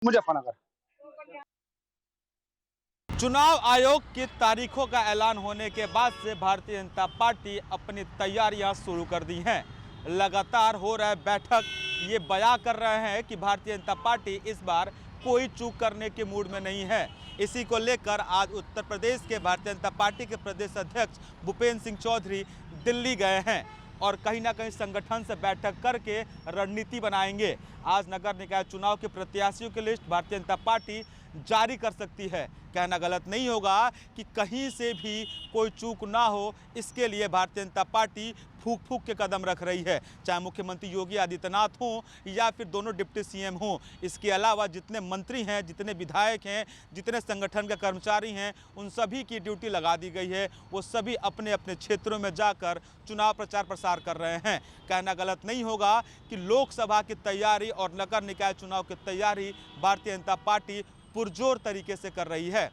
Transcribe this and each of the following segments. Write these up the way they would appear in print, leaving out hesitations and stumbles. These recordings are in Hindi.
मुजफ्फरनगर। चुनाव आयोग की तारीखों का ऐलान होने के बाद से भारतीय जनता पार्टी अपनी तैयारियां शुरू कर दी हैं। लगातार हो रहा बैठक ये बयां कर रहे हैं कि भारतीय जनता पार्टी इस बार कोई चूक करने के मूड में नहीं है। इसी को लेकर आज उत्तर प्रदेश के भारतीय जनता पार्टी के प्रदेश अध्यक्ष भूपेंद्र सिंह चौधरी दिल्ली गए हैं और कहीं ना कहीं संगठन से बैठक करके रणनीति बनाएंगे। आज नगर निकाय चुनाव के प्रत्याशियों की लिस्ट भारतीय जनता पार्टी जारी कर सकती है। कहना गलत नहीं होगा कि कहीं से भी कोई चूक ना हो, इसके लिए भारतीय जनता पार्टी फूंक फूंक के कदम रख रही है, चाहे मुख्यमंत्री योगी आदित्यनाथ हों या फिर दोनों डिप्टी सीएम हों। इसके अलावा जितने मंत्री हैं, जितने विधायक हैं, जितने संगठन के कर्मचारी हैं, उन सभी की ड्यूटी लगा दी गई है। वो सभी अपने अपने क्षेत्रों में जाकर चुनाव प्रचार प्रसार कर रहे हैं। कहना गलत नहीं होगा कि लोकसभा की तैयारी और नगर निकाय चुनाव की तैयारी भारतीय जनता पार्टी पुरजोर तरीके से कर रही है।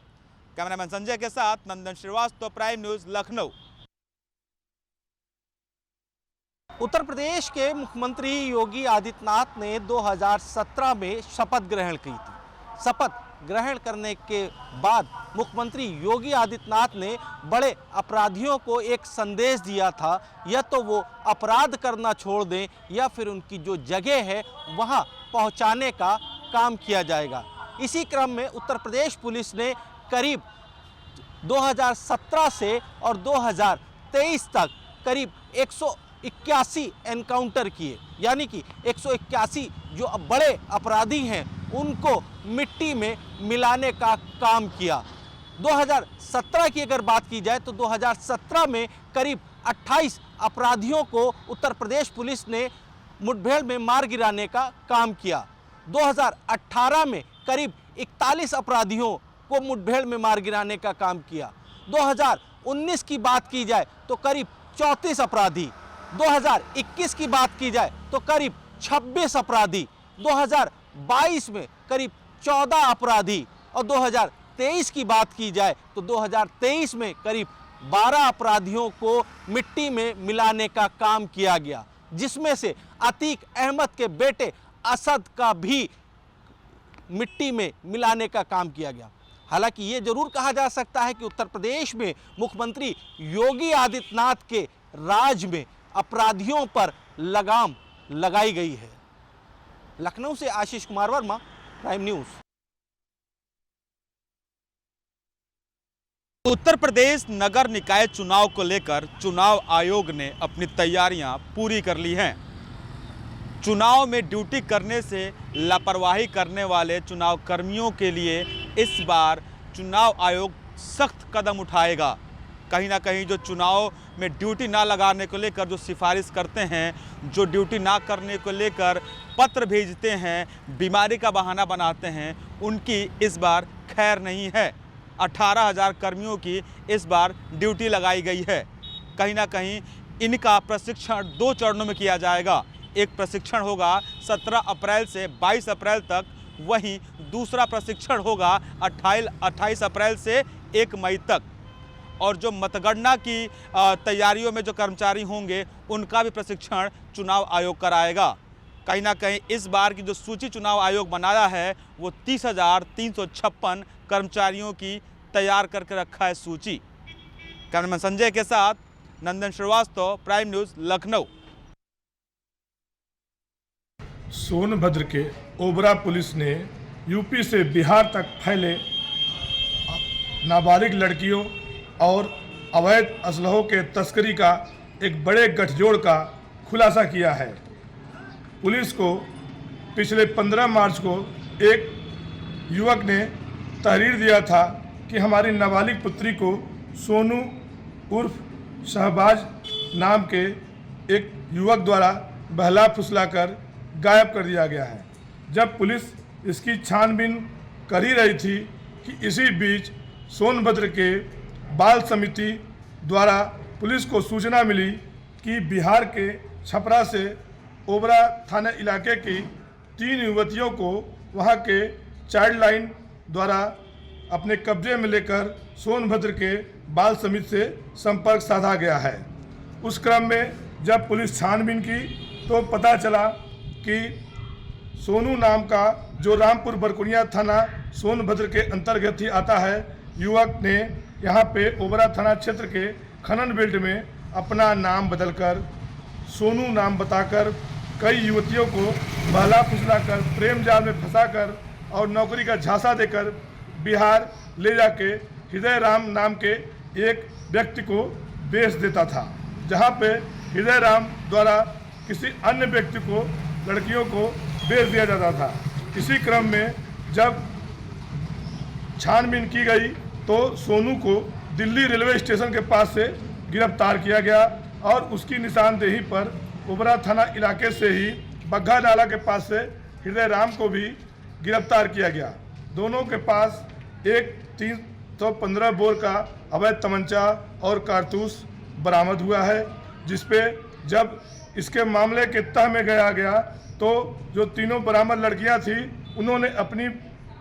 कैमरामैन संजय के साथ नंदन श्रीवास्तव, प्राइम न्यूज, लखनऊ। उत्तर प्रदेश के मुख्यमंत्री योगी आदित्यनाथ ने 2017 में शपथ ग्रहण की थी। शपथ ग्रहण करने के बाद मुख्यमंत्री योगी आदित्यनाथ ने बड़े अपराधियों को एक संदेश दिया था, या तो वो अपराध करना छोड़ दें या फिर उनकी जो जगह है वहाँ पहुँचाने का काम किया जाएगा। इसी क्रम में उत्तर प्रदेश पुलिस ने करीब 2017 से और 2023 तक करीब 181 एनकाउंटर किए, यानी कि 181 जो बड़े अपराधी हैं उनको मिट्टी में मिलाने का काम किया। 2017 की अगर बात की जाए तो 2017 में करीब 28 अपराधियों को उत्तर प्रदेश पुलिस ने मुठभेड़ में मार गिराने का काम किया। 2018 में करीब 41 अपराधियों को मुठभेड़ में मार गिराने का काम किया। 2019 की बात की जाए तो करीब 34 अपराधी, 2021 की बात की जाए तो करीब 26 अपराधी, 2022 में करीब 14 अपराधी और 2023 की बात की जाए तो 2023 में करीब 12 अपराधियों को मिट्टी में मिलाने का काम किया गया, जिसमें से अतीक अहमद के बेटे असद का भी मिट्टी में मिलाने का काम किया गया। हालांकि ये जरूर कहा जा सकता है कि उत्तर प्रदेश में मुख्यमंत्री योगी आदित्यनाथ के राज में अपराधियों पर लगाम लगाई गई है। लखनऊ से आशीष कुमार वर्मा, प्राइम न्यूज। उत्तर प्रदेश नगर निकाय चुनाव को लेकर चुनाव आयोग ने अपनी तैयारियां पूरी कर ली हैं। चुनाव में ड्यूटी करने से लापरवाही करने वाले चुनाव कर्मियों के लिए इस बार चुनाव आयोग सख्त कदम उठाएगा। कहीं ना कहीं जो चुनाव में ड्यूटी ना लगाने को लेकर जो सिफारिश करते हैं, जो ड्यूटी ना करने को लेकर पत्र भेजते हैं, बीमारी का बहाना बनाते हैं, उनकी इस बार खैर नहीं है। 18,000 कर्मियों की इस बार ड्यूटी लगाई गई है। कहीं ना कहीं इनका प्रशिक्षण 2 चरणों में किया जाएगा। एक प्रशिक्षण होगा 17 अप्रैल से 22 अप्रैल तक, वहीं दूसरा प्रशिक्षण होगा 28 अप्रैल से 1 मई तक। और जो मतगणना की तैयारियों में जो कर्मचारी होंगे उनका भी प्रशिक्षण चुनाव आयोग कराएगा। कहीं ना कहीं इस बार की जो सूची चुनाव आयोग बनाया है वो 30,356 कर्मचारियों की तैयार करके रखा है सूची। कैमरामैन संजय के साथ नंदन श्रीवास्तव, प्राइम न्यूज, लखनऊ। सोनभद्र के ओबरा पुलिस ने यूपी से बिहार तक फैले नाबालिग लड़कियों और अवैध असलहों के तस्करी का एक बड़े गठजोड़ का खुलासा किया है। पुलिस को पिछले 15 मार्च को एक युवक ने तहरीर दिया था कि हमारी नाबालिग पुत्री को सोनू उर्फ शहबाज नाम के एक युवक द्वारा बहला फुसलाकर गायब कर दिया गया है। जब पुलिस इसकी छानबीन कर ही रही थी कि इसी बीच सोनभद्र के बाल समिति द्वारा पुलिस को सूचना मिली कि बिहार के छपरा से ओबरा थाना इलाके की 3 युवतियों को वहां के चाइल्ड लाइन द्वारा अपने कब्जे में लेकर सोनभद्र के बाल समिति से संपर्क साधा गया है। उस क्रम में जब पुलिस छानबीन की तो पता चला कि सोनू नाम का, जो रामपुर बरकुनिया थाना सोनभद्र के अंतर्गत ही आता है, युवक ने यहाँ पे ओबरा थाना क्षेत्र के खनन बेल्ट में अपना नाम बदलकर सोनू नाम बताकर कई युवतियों को बहला फुसलाकर, प्रेम जाल में फंसाकर और नौकरी का झांसा देकर बिहार ले जाके हृदय राम नाम के एक व्यक्ति को बेच देता था, जहाँ पे हृदय राम द्वारा किसी अन्य व्यक्ति को, लड़कियों को बेच दिया जाता था। इसी क्रम में जब छानबीन की गई तो सोनू को दिल्ली रेलवे स्टेशन के पास से गिरफ्तार किया गया और उसकी निशानदेही पर ओबरा थाना इलाके से ही बग्घा नाला के पास से हृदय राम को भी गिरफ्तार किया गया। दोनों के पास एक 315 बोर का अवैध तमंचा और कारतूस बरामद हुआ है, जिसपे जब इसके मामले के तह में गया तो जो तीनों बरामद लड़कियां थी, उन्होंने अपनी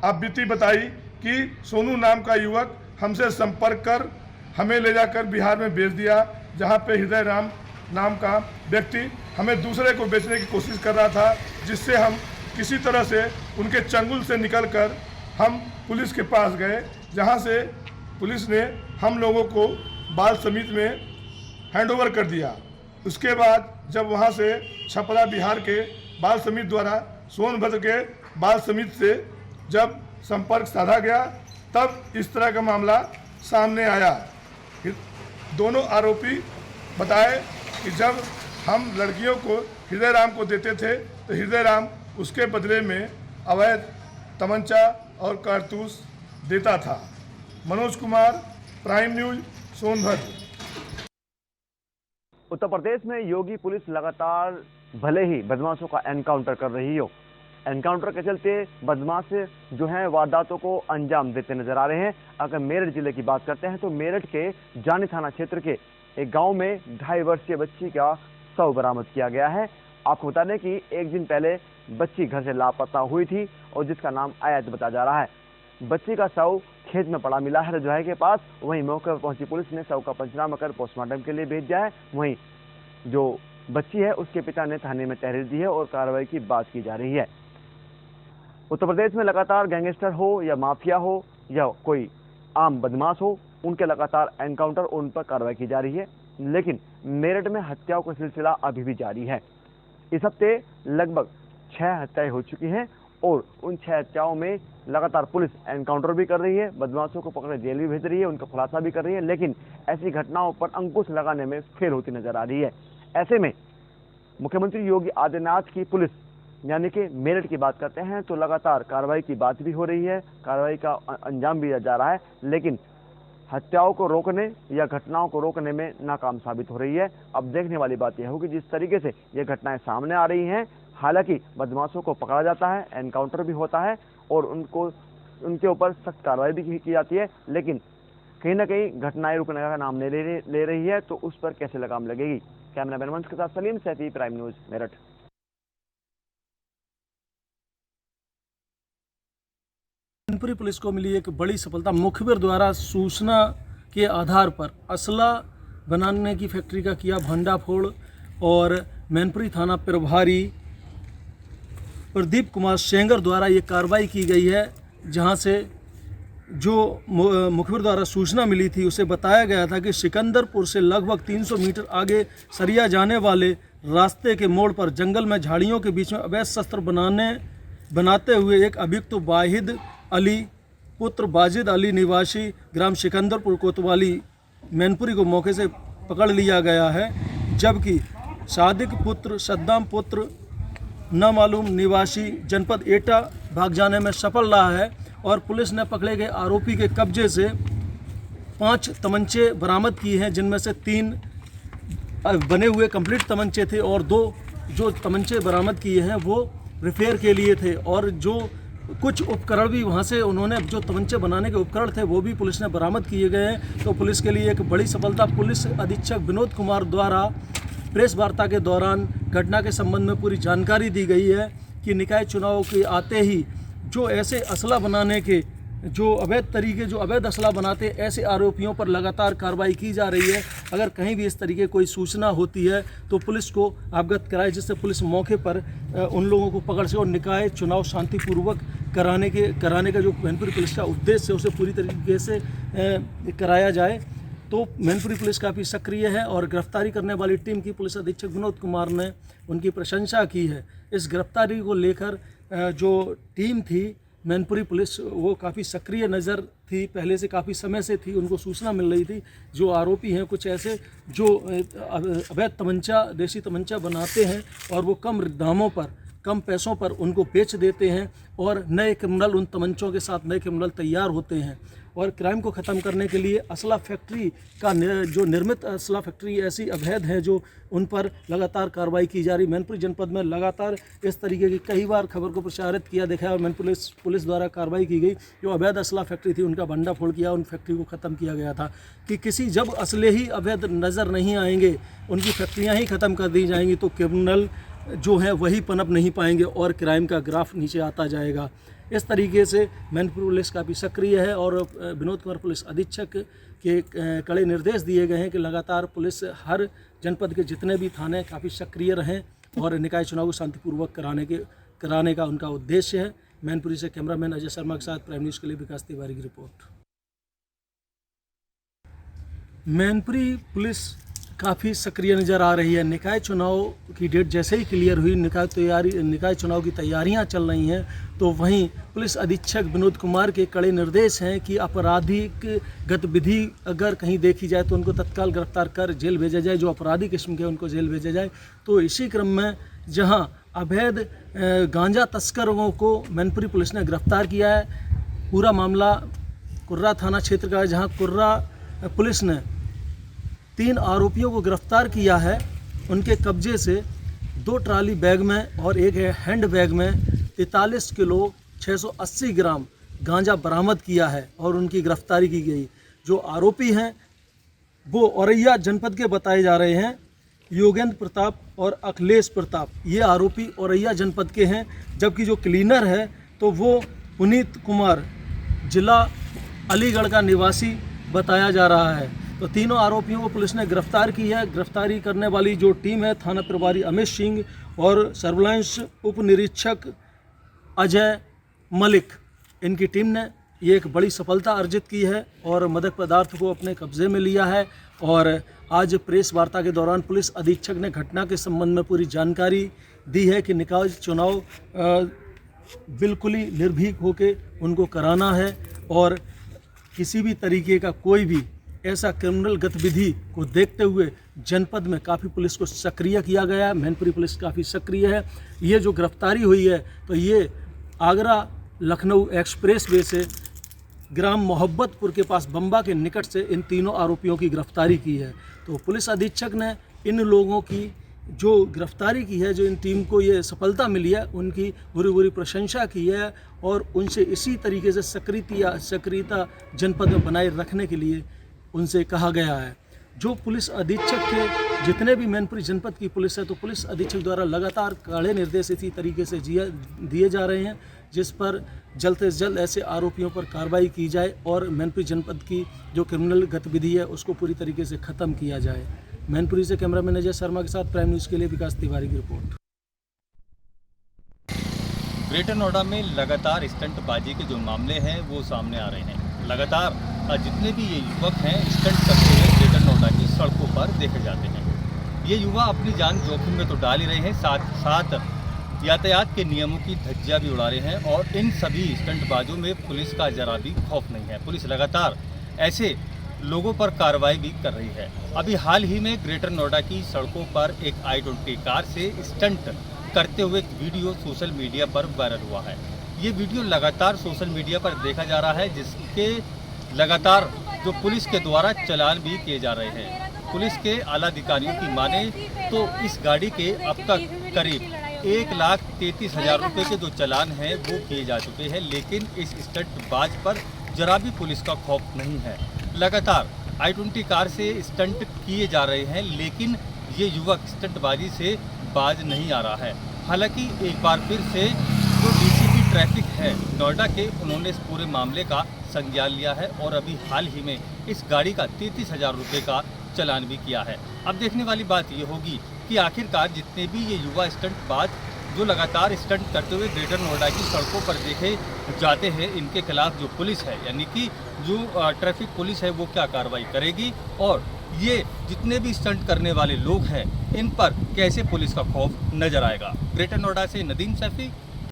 आपबीती बताई कि सोनू नाम का युवक हमसे संपर्क कर हमें ले जाकर बिहार में बेच दिया, जहां पे हृदय राम नाम का व्यक्ति हमें दूसरे को बेचने की कोशिश कर रहा था, जिससे हम किसी तरह से उनके चंगुल से निकलकर हम पुलिस के पास गए, जहां से पुलिस ने हम लोगों को बाल समिति में हैंडओवर कर दिया। उसके बाद जब वहां से छपरा बिहार के बाल समिति द्वारा सोनभद्र के बाल समिति से जब संपर्क साधा गया, तब इस तरह का मामला सामने आया। दोनों आरोपी बताए कि जब हम लड़कियों को हृदय राम को देते थे तो हृदय राम उसके बदले में अवैध तमंचा और कारतूस देता था। Manoj Kumar, prime news, Sonbhadra. उत्तर प्रदेश में योगी पुलिस लगातार भले ही बदमाशों का एनकाउंटर कर रही हो, एनकाउंटर के चलते बदमाश जो हैं वारदातों को अंजाम देते नजर आ रहे हैं। अगर मेरठ जिले की बात करते हैं तो मेरठ के जानी थाना क्षेत्र के एक गांव में 2.5 वर्षीय बच्ची का शव बरामद किया गया है। आपको बता दें कि एक दिन पहले बच्ची घर से लापता हुई थी और जिसका नाम आयत बताया जा रहा है। बच्ची का शव खेत में पड़ा मिला है रजवाहे के पास। वहीं मौके पर पहुंची पुलिस ने शव का पंचनामा कर पोस्टमार्टम के लिए भेज दिया है। वहीं जो बच्ची है उसके पिता ने थाने में तहरीर दी है और कार्रवाई की बात की जा रही है। उत्तर प्रदेश में लगातार गैंगस्टर हो या माफिया हो या कोई आम बदमाश हो, उनके लगातार एनकाउंटर और उन पर कार्रवाई की जा रही है, लेकिन मेरठ में हत्याओं का सिलसिला अभी भी जारी है। इस हफ्ते लगभग 6 हत्याएं हो चुकी हैं और उन 6 हत्याओं में लगातार पुलिस एनकाउंटर भी कर रही है, बदमाशों को पकड़े जेल भी भेज रही है, उनका खुलासा भी कर रही है, लेकिन ऐसी घटनाओं पर अंकुश लगाने में फेल होती नजर आ रही है। ऐसे में मुख्यमंत्री योगी आदित्यनाथ की पुलिस यानी कि मेरठ की बात करते हैं तो लगातार कार्रवाई की बात भी हो रही है, कार्रवाई का अंजाम भी जा रहा है, लेकिन हत्याओं को रोकने या घटनाओं को रोकने में नाकाम साबित हो रही है। अब देखने वाली बात यह होगी जिस तरीके से ये घटनाएं सामने आ रही हैं, हालांकि बदमाशों को पकड़ा जाता है, एनकाउंटर भी होता है और उनके ऊपर सख्त कार्रवाई भी की जाती है, लेकिन कहीं ना कहीं घटनाएं रुकने का नाम नहीं ले रही है, तो उस पर कैसे लगाम लगेगी। कैमरामैन वंश के साथ Salim Saifi, prime news, Meerut. Mainpuri police को मिली एक बड़ी सफलता। मुखबिर द्वारा सूचना के आधार पर असला बनाने की फैक्ट्री का किया भंडाफोड़ और मैनपुरी थाना प्रभारी प्रदीप कुमार सेंगर द्वारा ये कार्रवाई की गई है, जहां से जो मुखबिर द्वारा सूचना मिली थी उसे बताया गया था कि सिकंदरपुर से लगभग 300 मीटर आगे सरिया जाने वाले रास्ते के मोड़ पर जंगल में झाड़ियों के बीच में अवैध शस्त्र बनाते हुए एक अभियुक्त वाहिद अली पुत्र बाजिद अली निवासी ग्राम सिकंदरपुर कोतवाली मैनपुरी को मौके से पकड़ लिया गया है, जबकि सादिक पुत्र सद्दाम पुत्र न मालूम निवासी जनपद एटा भाग जाने में सफल रहा है और पुलिस ने पकड़े गए आरोपी के कब्जे से 5 तमंचे बरामद किए हैं, जिनमें से 3 बने हुए कंप्लीट तमंचे थे और 2 जो तमंचे बरामद किए हैं वो रिपेयर के लिए थे और जो कुछ उपकरण भी वहाँ से उन्होंने जो तमंचे बनाने के उपकरण थे वो भी पुलिस ने बरामद किए गए हैं। तो पुलिस के लिए एक बड़ी सफलता। पुलिस अधीक्षक विनोद कुमार द्वारा प्रेस वार्ता के दौरान घटना के संबंध में पूरी जानकारी दी गई है कि निकाय चुनाव के आते ही जो ऐसे असला बनाने के जो अवैध तरीके जो अवैध असला बनाते ऐसे आरोपियों पर लगातार कार्रवाई की जा रही है। अगर कहीं भी इस तरीके कोई सूचना होती है तो पुलिस को अवगत कराए, जिससे पुलिस मौके पर उन लोगों को पकड़ सके और निकाय चुनाव शांतिपूर्वक कराने का जो मैनपुरी पुलिस का उद्देश्य है उसे पूरी तरीके से कराया जाए। तो मैनपुरी पुलिस काफ़ी सक्रिय है और गिरफ्तारी करने वाली टीम की पुलिस अधीक्षक विनोद कुमार ने उनकी प्रशंसा की है। इस गिरफ्तारी को लेकर जो टीम थी मैनपुरी पुलिस वो काफ़ी सक्रिय नज़र थी, पहले से काफ़ी समय से थी। उनको सूचना मिल रही थी जो आरोपी हैं कुछ ऐसे जो अवैध तमंचा देसी तमंचा बनाते हैं और वो कम दामों पर कम पैसों पर उनको बेच देते हैं और नए क्रिमिनल उन तमंचों के साथ नए क्रिमिनल तैयार होते हैं। और क्राइम को ख़त्म करने के लिए असला फैक्ट्री का जो निर्मित असला फैक्ट्री ऐसी अवैध है जो उन पर लगातार कार्रवाई की जा रही। मैनपुरी जनपद में लगातार इस तरीके की कई बार खबर को प्रचारित किया देखा और मैनपुरी पुलिस द्वारा कार्रवाई की गई। जो अवैध असला फैक्ट्री थी उनका भंडाफोड़ किया, उन फैक्ट्री को ख़त्म किया गया था कि किसी जब असले ही अवैध नज़र नहीं आएंगे, उनकी फैक्ट्रियाँ ही ख़त्म कर दी जाएंगी तो क्रिमिनल जो है वही पनप नहीं पाएंगे और क्राइम का ग्राफ नीचे आता जाएगा। इस तरीके से मैनपुरी पुलिस काफ़ी सक्रिय है और विनोद कुमार पुलिस अधीक्षक के कड़े निर्देश दिए गए हैं कि लगातार पुलिस हर जनपद के जितने भी थाने काफ़ी सक्रिय रहें और निकाय चुनाव को शांतिपूर्वक कराने का उनका उद्देश्य है। मैनपुरी से कैमरामैन अजय शर्मा के साथ प्राइम न्यूज़ के लिए विकास तिवारी की रिपोर्ट। मैनपुरी पुलिस काफ़ी सक्रिय नज़र आ रही है। निकाय चुनाव की डेट जैसे ही क्लियर हुई, निकाय चुनाव की तैयारियां चल रही हैं, तो वहीं पुलिस अधीक्षक विनोद कुमार के कड़े निर्देश हैं कि आपराधिक गतिविधि अगर कहीं देखी जाए तो उनको तत्काल गिरफ्तार कर जेल भेजा जाए, जो अपराधी किस्म के उनको जेल भेजा जाए। तो इसी क्रम में जहां अवैध गांजा तस्करों को मैनपुरी पुलिस ने गिरफ्तार किया है, पूरा मामला कुर्रा थाना क्षेत्र का है, जहाँ कुर्रा पुलिस ने 3 आरोपियों को गिरफ्तार किया है। उनके कब्जे से 2 ट्राली बैग में और एक हैंड बैग में 43 किलो 680 ग्राम गांजा बरामद किया है और उनकी गिरफ्तारी की गई। जो आरोपी हैं वो औरैया जनपद के बताए जा रहे हैं, योगेंद्र प्रताप और अखिलेश प्रताप। ये आरोपी औरैया जनपद के हैं, जबकि जो क्लीनर है तो वो पुनीत कुमार जिला अलीगढ़ का निवासी बताया जा रहा है। तो तीनों आरोपियों को पुलिस ने गिरफ्तार की है। गिरफ्तारी करने वाली जो टीम है थाना प्रभारी अमित सिंह और सर्विलांस उप निरीक्षक अजय मलिक, इनकी टीम ने ये एक बड़ी सफलता अर्जित की है और मादक पदार्थ को अपने कब्जे में लिया है। और आज प्रेस वार्ता के दौरान पुलिस अधीक्षक ने घटना के संबंध में पूरी जानकारी दी है कि निकाय चुनाव बिल्कुल ही निर्भीक होकर उनको कराना है और किसी भी तरीके का कोई भी ऐसा क्रिमिनल गतिविधि को देखते हुए जनपद में काफ़ी पुलिस को सक्रिय किया गया है। मैनपुरी पुलिस काफ़ी सक्रिय है। ये जो गिरफ्तारी हुई है तो ये आगरा लखनऊ एक्सप्रेस वे से ग्राम मोहब्बतपुर के पास बम्बा के निकट से इन तीनों आरोपियों की गिरफ्तारी की है। तो पुलिस अधीक्षक ने इन लोगों की जो गिरफ्तारी की है, जो इन टीम को ये सफलता मिली है, उनकी बुरी प्रशंसा की है और उनसे इसी तरीके से सक्रियता जनपद में बनाए रखने के लिए उनसे कहा गया है। जो पुलिस अधीक्षक के जितने भी मैनपुरी जनपद की पुलिस है, तो पुलिस अधीक्षक द्वारा लगातार कड़े निर्देश इसी तरीके से दिए जा रहे हैं, जिस पर जल्द से जल्द ऐसे आरोपियों पर कार्रवाई की जाए और मैनपुरी जनपद की जो क्रिमिनल गतिविधि है उसको पूरी तरीके से ख़त्म किया जाए। मैनपुरी से कैमरामैन अजय शर्मा के साथ प्राइम न्यूज़ के लिए विकास तिवारी की रिपोर्ट। ग्रेटर नोएडा में लगातार स्टंटबाजी के जो मामले हैं वो सामने आ रहे हैं। लगातार जितने भी ये युवक हैं स्टंट करते हुए ग्रेटर नोएडा की सड़कों पर देखे जाते हैं। ये युवा अपनी जान जोखिम में तो डाल ही रहे हैं, साथ साथ यातायात के नियमों की धज्जियां भी उड़ा रहे हैं और इन सभी स्टंटबाजों में पुलिस का जरा भी खौफ नहीं है। पुलिस लगातार ऐसे लोगों पर कार्रवाई भी कर रही है। अभी हाल ही में ग्रेटर नोएडा की सड़कों पर एक i20 कार से स्टंट करते हुए एक वीडियो सोशल मीडिया पर वायरल हुआ है। ये वीडियो लगातार सोशल मीडिया पर देखा जा रहा है, जिसके लगातार जो पुलिस के द्वारा चालान भी किए जा रहे हैं। पुलिस के आला अधिकारियों की माने तो इस गाड़ी के अब तक करीब 1,33,000 रुपये के जो चालान हैं वो किए जा चुके हैं, लेकिन इस स्टंटबाज पर जरा भी पुलिस का खौफ नहीं है। लगातार i20 कार से स्टंट किए जा रहे हैं, लेकिन ये युवक स्टंटबाजी से बाज नहीं आ रहा है। हालांकि एक बार फिर से जो डीसीपी ट्रैफिक है नोएडा के, उन्होंने इस पूरे मामले का संज्ञान लिया है और अभी हाल ही में इस गाड़ी का 33,000 रुपये का चालान भी किया है। अब देखने वाली बात ये होगी कि आखिरकार जितने भी ये युवा स्टंटबाज जो लगातार स्टंट करते हुए ग्रेटर नोएडा की सड़कों पर देखे जाते हैं, इनके खिलाफ जो पुलिस है यानी कि जो ट्रैफिक पुलिस है वो क्या कार्रवाई करेगी और ये जितने भी स्टंट करने वाले लोग हैं इन पर कैसे पुलिस का खौफ नजर आएगा। ग्रेटर नोएडा से नदीम सैफी,